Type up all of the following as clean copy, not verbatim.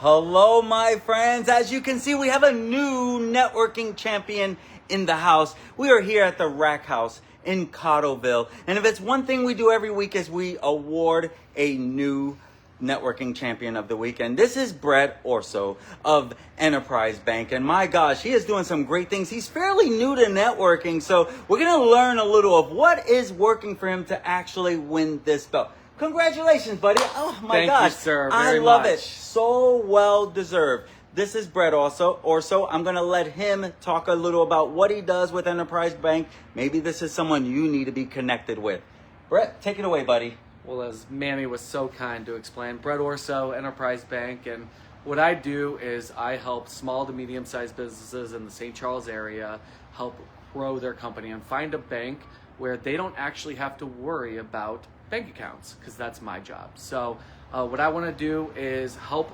Hello, my friends. As you can see, we have a new networking champion in the house. We are here at the Rack House in Cottleville. And if it's one thing we do every week is we award a new networking champion of the week. And this is Brett Orso of Enterprise Bank. And my gosh, he is doing some great things. He's fairly new to networking. So we're going to learn a little of what is working for him to actually win this belt. Congratulations, buddy. Oh my gosh. Thank you, sir. I love it. So well deserved. This is Brett Orso. I'm going to let him talk a little about what he does with Enterprise Bank. Maybe this is someone you need to be connected with. Brett, take it away, buddy. Well, as Manny was so kind to explain, Brett Orso, Enterprise Bank, and what I do is I help small to medium-sized businesses in the St. Charles area help grow their company and find a bank where they don't actually have to worry about bank accounts, because that's my job. So what I want to do is help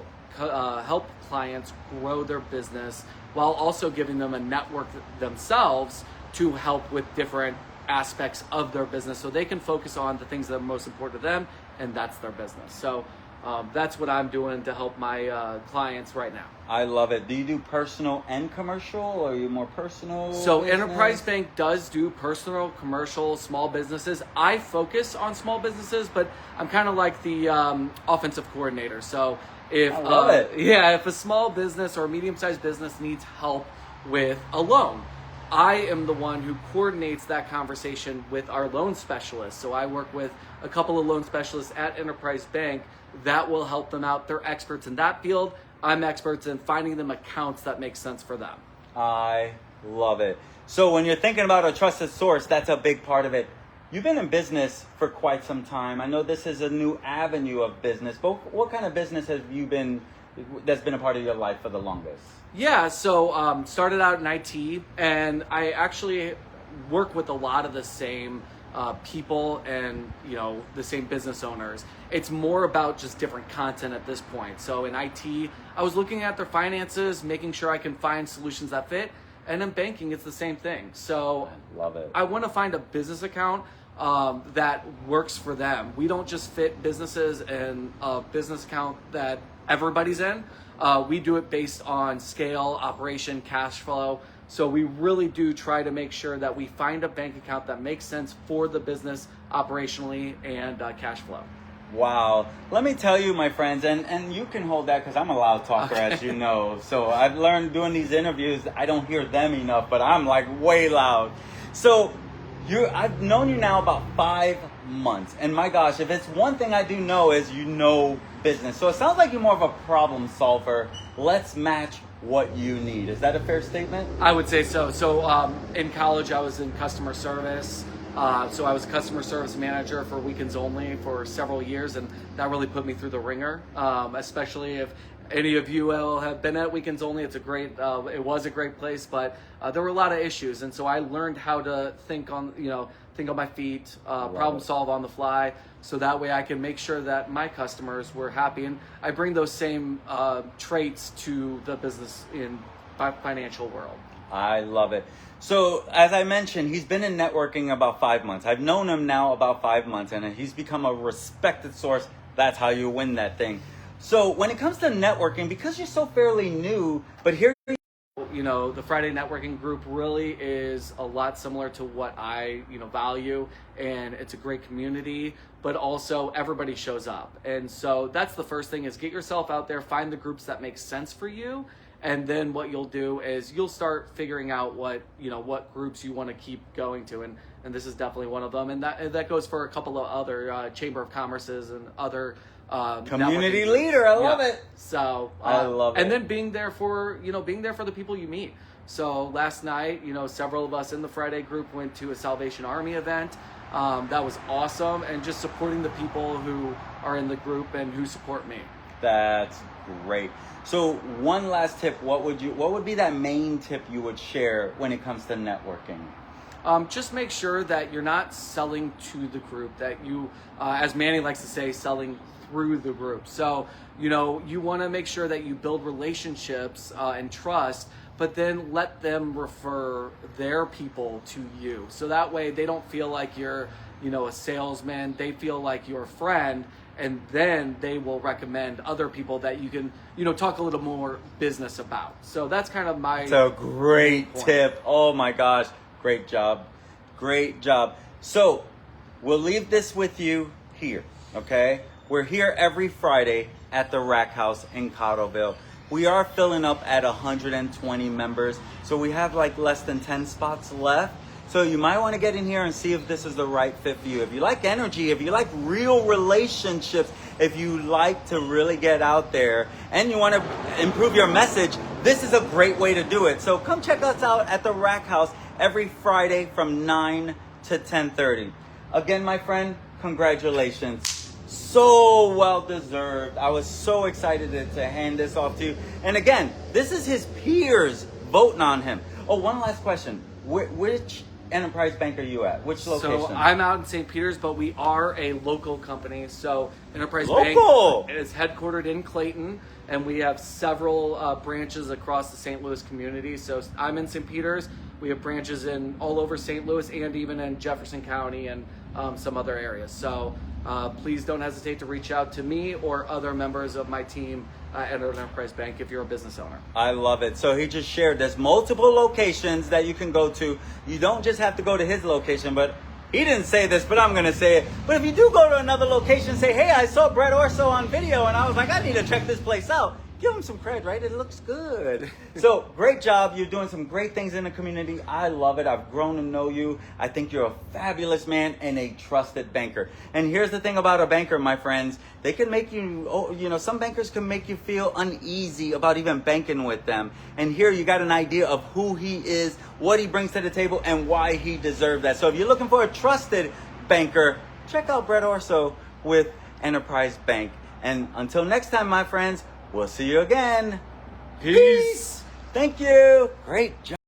clients grow their business while also giving them a network themselves to help with different aspects of their business so they can focus on the things that are most important to them, and that's their business. So that's what I'm doing to help my clients right now. I love it. Do you do personal and commercial, or are you more personal? So business? Enterprise Bank does do personal, commercial, small businesses. I focus on small businesses, but I'm kind of like the offensive coordinator. So if I love it. if a small business or a medium-sized business needs help with a loan, I am the one who coordinates that conversation with our loan specialists. So I work with a couple of loan specialists at Enterprise Bank that will help them out. They're experts in that field. I'm experts in finding them accounts that make sense for them. I love it. So when you're thinking about a trusted source, that's a big part of it. You've been in business for quite some time. I know this is a new avenue of business, but what kind of business have you been that's been a part of your life for the longest? Yeah, so started out in IT, and I actually work with a lot of the same people and the same business owners. It's more about just different content at this point. So in IT, I was looking at their finances, making sure I can find solutions that fit, and in banking, it's the same thing. So I love it. I want to find a business account that works for them. We don't just fit businesses in a business account that everybody's in. We do it based on scale, operation, cash flow. So we really do try to make sure that we find a bank account that makes sense for the business operationally and cash flow. Wow. Let me tell you, my friends, and you can hold that because I'm a loud talker, Okay. as you know. So I've learned doing these interviews, I don't hear them enough, but I'm like way loud. So I've known you now about 5 months. And my gosh, if it's one thing I do know is you know business. So it sounds like you're more of a problem solver. Let's match what you need. Is that a fair statement? I would say so. So in college, I was in customer service. So I was a customer service manager for Weekends Only for several years, and that really put me through the ringer, especially if any of you have been at Weekends Only. It was a great place, but there were a lot of issues, and so I learned how to think on my feet, problem solve on the fly, so that way I can make sure that my customers were happy, and I bring those same traits to the business in financial world. I love it. So as I mentioned, he's been in networking about 5 months. I've known him now about 5 months, and he's become a respected source. That's how you win that thing. So when it comes to networking, because you're so fairly new, but here the Friday networking group really is a lot similar to what I value, and it's a great community, but also everybody shows up. And so that's the first thing, is get yourself out there, find the groups that make sense for you. And then what you'll do is you'll start figuring out what groups you want to keep going to, and this is definitely one of them, and that goes for a couple of other Chamber of Commerces and other community leader. I love it. So I love it. And then being there for the people you meet. So last night, several of us in the Friday group went to a Salvation Army event. That was awesome, and just supporting the people who are in the group and who support me. That's great. So one last tip, what would be that main tip you would share when it comes to networking? Just make sure that you're not selling to the group, that you, as Manny likes to say, selling through the group. So, you want to make sure that you build relationships and trust, but then let them refer their people to you. So that way they don't feel like you're, a salesman. They feel like you're a friend, and then they will recommend other people that you can, talk a little more business about. So that's kind of my. It's a great tip. Oh my gosh. Great job. Great job. So we'll leave this with you here. Okay. We're here every Friday at the Rack House in Cottleville. We are filling up at 120 members. So we have like less than 10 spots left. So you might want to get in here and see if this is the right fit for you. If you like energy, if you like real relationships, if you like to really get out there and you want to improve your message, this is a great way to do it. So come check us out at the Rack House every Friday from 9 to 10:30. Again, my friend, congratulations. So well deserved. I was so excited to hand this off to you. And again, this is his peers voting on him. Oh, one last question. Which Enterprise Bank are you at? Which location? So I'm out in St. Peter's, but we are a local company. So Enterprise Local. Bank is headquartered in Clayton, and we have several branches across the St. Louis community. So I'm in St. Peter's. We have branches in all over St. Louis and even in Jefferson County and some other areas. So please don't hesitate to reach out to me or other members of my team at Enterprise Bank if you're a business owner. I love it. So he just shared there's multiple locations that you can go to. You don't just have to go to his location, but he didn't say this, but I'm going to say it. But if you do go to another location, say, hey, I saw Brett Orso on video and I was like, I need to check this place out. Give him some credit, right? It looks good. So great job. You're doing some great things in the community. I love it. I've grown to know you. I think you're a fabulous man and a trusted banker. And here's the thing about a banker, my friends. They can make you, some bankers can make you feel uneasy about even banking with them. And here you got an idea of who he is, what he brings to the table, and why he deserves that. So if you're looking for a trusted banker, check out Brett Orso with Enterprise Bank. And until next time, my friends, we'll see you again. Peace. Thank you. Great job.